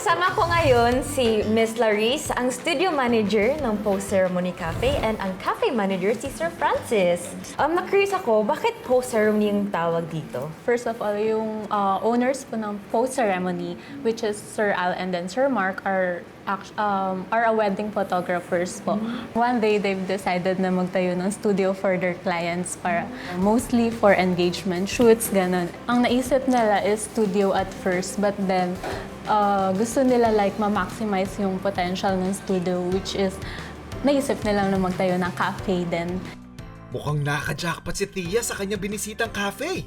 Kasama ko ngayon si Miss Laris, ang studio manager ng post-ceremony cafe and ang cafe manager si Sir Francis. Na-curious ako, bakit post-ceremony yung tawag dito? First of all, yung owners po ng post-ceremony, which is Sir Al and then Sir Mark, are a wedding photographers po. One day, they've decided na magtayo ng studio for their clients para mostly for engagement shoots, ganun. Ang naisip nila is studio at first, but then gusto nila like ma-maximize yung potential ng studio, which is naisip nila na magtayo ng cafe din. Mukhang naka-jackpot si Thia sa kanyang binisitang cafe.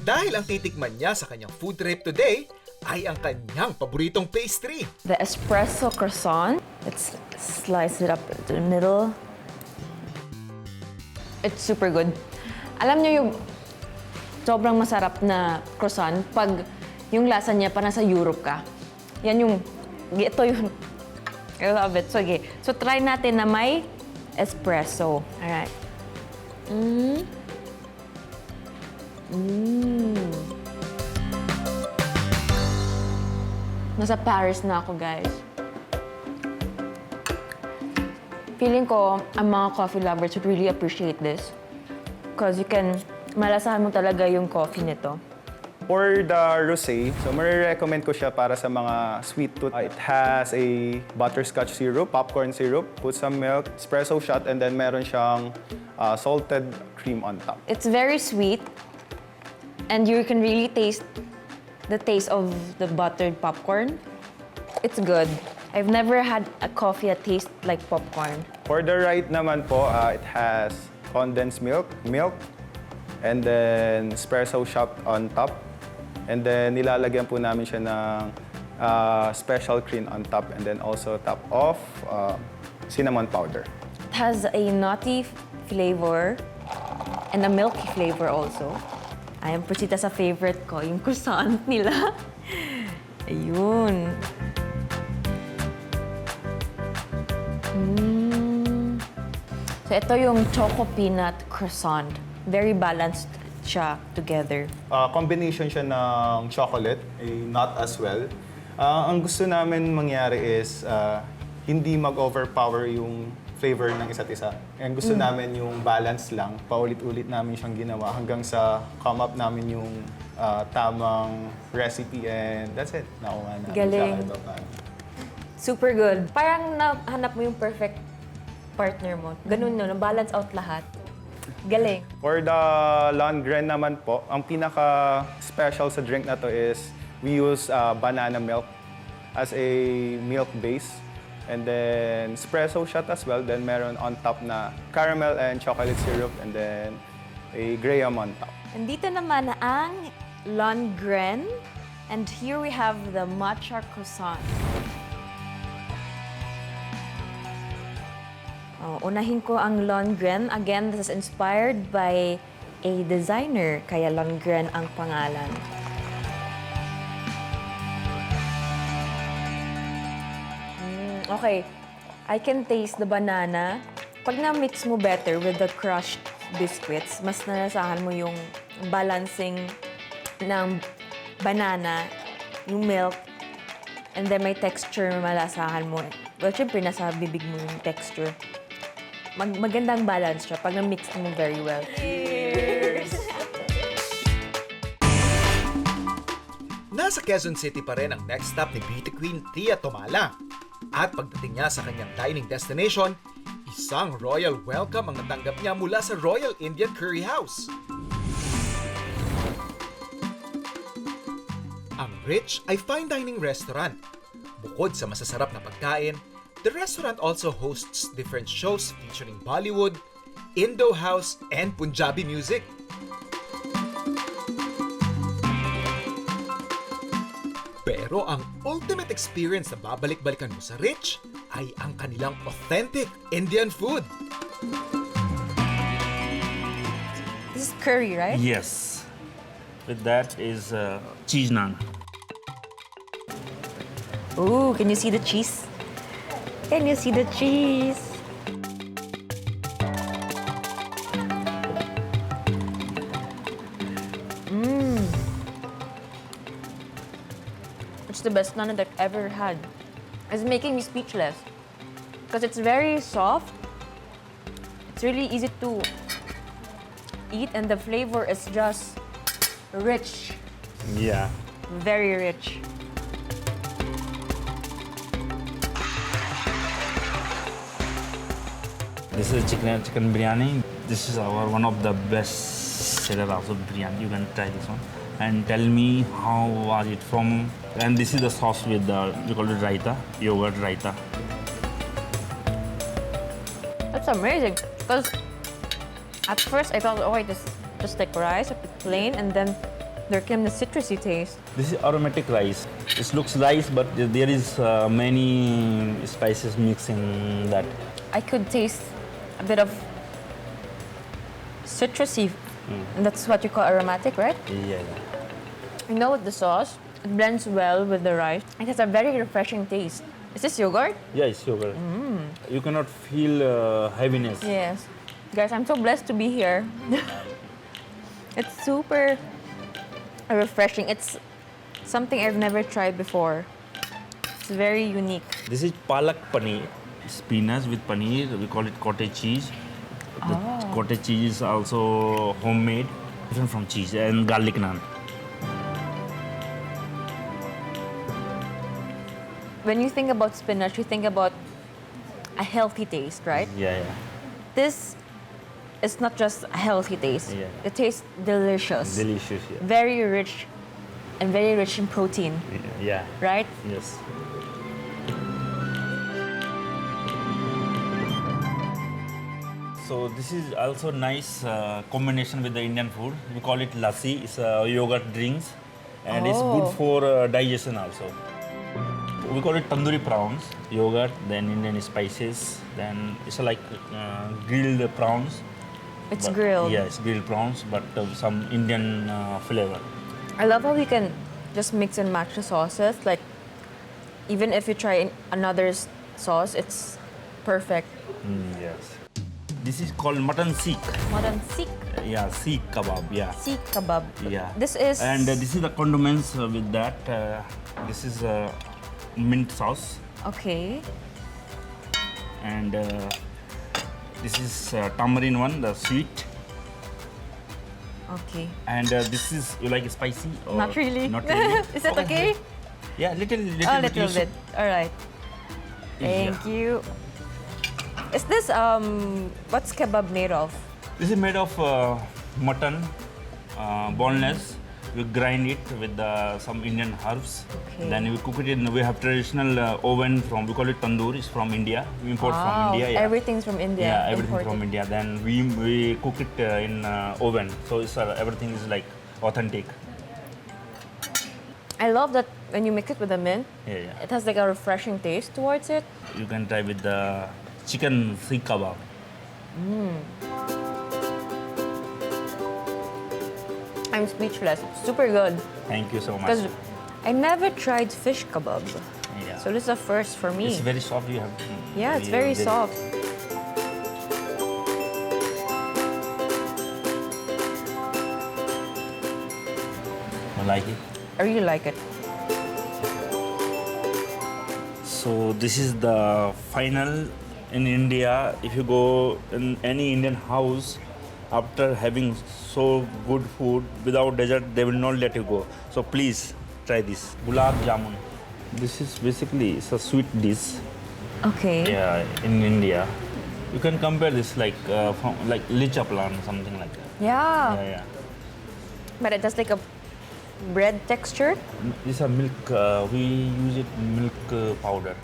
Dahil ang titikman niya sa kanyang food trip today ay ang kanyang paboritong pastry. The espresso croissant. Let's slice it up to the middle. It's super good. Alam niyo yung sobrang masarap na croissant pag yung lasa niya parang sa Europe ka. Yan yung, ito yun. I love it. So, okay. So, try natin na may espresso. Alright. Nasa Paris na ako, guys. Feeling ko, ang mga coffee lovers would really appreciate this. Because you can, malasahan mo talaga yung coffee nito. For the rosé, so marirecommend ko siya para sa mga sweet tooth. It has a butterscotch syrup, popcorn syrup, put some milk, espresso shot, and then meron siyang salted cream on top. It's very sweet, and you can really taste the taste of the buttered popcorn. It's good. I've never had a coffee that tastes like popcorn. For the right naman po, it has condensed milk, and then espresso shot on top. And then nilalagyan po namin siya ng special cream on top, and then also top of cinnamon powder. It has a nutty flavor and a milky flavor also. Ayan, prosita sa favorite ko, yung croissant nila. Ayun. So ito yung choco peanut croissant. Very balanced siya together. Combination siya ng chocolate, a nut as well. Ang gusto namin mangyari is hindi mag-overpower yung flavor ng isa't isa. And gusto namin yung balance lang, paulit-ulit namin siyang ginawa hanggang sa come up namin yung tamang recipe, and that's it. Nakuha namin Galing. siya kahit paano. Super good. Parang nahanap mo yung perfect partner mo. Ganun no, na-balance out lahat. Galing. For the Lundgren naman po, ang pinaka-special sa drink na to is we use banana milk as a milk base. And then espresso shot as well. Then meron on top na caramel and chocolate syrup, and then a graham on top. Nandito naman ang Lundgren. And here we have the matcha croissant. Unahin ko ang Lundgren. Again, this is inspired by a designer, kaya Lundgren ang pangalan. Okay, I can taste the banana. Pag na-mix mo better with the crushed biscuits, mas nalasahan mo yung balancing ng banana, yung milk, and then may texture na malasahan mo. Well, syempre, nasa bibig mo yung texture. Magandang balance siya pag na-mix mo very well. Cheers! Nasa Quezon City pa rin ang next stop ni beauty queen Thia Thomalla. At pagdating niya sa kanyang dining destination, isang royal welcome ang natanggap niya mula sa Royal Indian Curry House. Ang Rich ay fine dining restaurant. Bukod sa masasarap na pagkain, the restaurant also hosts different shows featuring Bollywood, Indo house, and Punjabi music. Pero ang ultimate experience na babalik-balikan mo sa Rich ay ang kanilang authentic Indian food. This is curry, right? Yes. With that is cheese naan. Ooh, can you see the cheese? Can you see the cheese? It's the best naan that I've ever had. It's making me speechless. Because it's very soft. It's really easy to eat and the flavor is just rich. Yeah. Very rich. This is chicken biryani. This is our one of the best seller also biryani. You can try this one and tell me how was it from. And this is the sauce with the we call it raita, yogurt raita. That's amazing. Because at first I thought, oh, it is just like rice, a bit plain, and then there came the citrusy taste. This is aromatic rice. It looks rice, but there is many spices mixed in that. I could taste a bit of citrusy, and that's what you call aromatic, right? Yeah. You know, with the sauce, it blends well with the rice. It has a very refreshing taste. Is this yogurt? Yeah, it's yogurt. You cannot feel heaviness. Yes. Guys, I'm so blessed to be here. It's super refreshing. It's something I've never tried before. It's very unique. This is palak paneer. Spinach with paneer. We call it cottage cheese. The cottage cheese is also homemade, different from cheese, and garlic naan. When you think about spinach, you think about a healthy taste, right? Yeah. This is not just a healthy taste. Yeah. It tastes delicious. Delicious. Yeah. Very rich and very rich in protein, Yeah. right? Yes. So this is also nice combination with the Indian food. We call it lassi. It's yogurt drinks, and it's good for digestion also. We call it tandoori prawns. Yogurt, then Indian spices, then it's like grilled prawns. It's But- grilled. Yeah, it's grilled prawns, but some Indian flavor. I love how we can just mix and match the sauces. Like, even if you try another sauce, it's perfect. Yes. This is called mutton seek. Mutton seek, Yeah, seek kebab. Yeah. seek kebab. Yeah. This is And this is the condiments with that. This is mint sauce, okay. and this is tamarind one, the sweet. Okay. And this is you like spicy? Or Not really. Not really. Is that okay? Yeah, little A little bit. All right. Yeah. Thank you. Is this what's kebab made of? This is made of mutton, boneless. We grind it with some Indian herbs. Okay. Then we cook it in. We have traditional oven from. We call it tandoor. It's from India. We import from India. Yeah. Everything's from India. Yeah, everything imported. from India. Then we cook it in oven. So it's, everything is like authentic. I love that when you mix it with the mint, Yeah. it has like a refreshing taste towards it. You can try with the chicken seek kebab. I'm speechless. Super good. Thank you so much. Because I never tried fish kebab. Yeah. So this is a first for me. It's very soft. You have. Yeah, it's very soft. You like it? I really like it. So this is the final in India. If you go in any Indian house, after having so good food without dessert, they will not let you go. So please try this gulab jamun. This is basically it's a sweet dish. Okay. Yeah, in India, you can compare this like from like licha plan, something like that. Yeah. Yeah. But it has like a bread texture. This is milk. We use it milk powder.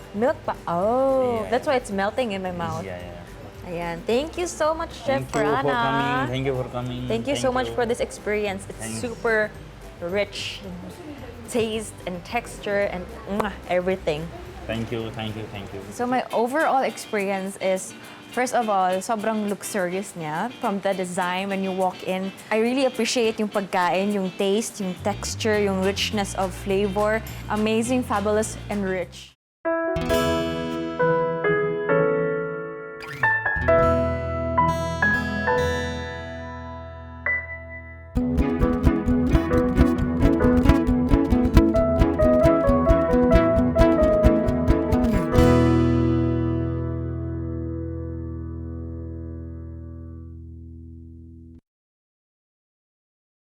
Oh, Yeah. that's why it's melting in my mouth. Yeah. Ayan. Thank you so much, Chef Thank you for Rana. coming. Thank you for coming. Thank you so much for this experience. It's Thanks. super rich in taste and texture and everything. Thank you. So my overall experience is, first of all, sobrang luxurious niya from the design when you walk in. I really appreciate yung pagkain, yung taste, yung texture, yung richness of flavor. Amazing, fabulous, and rich.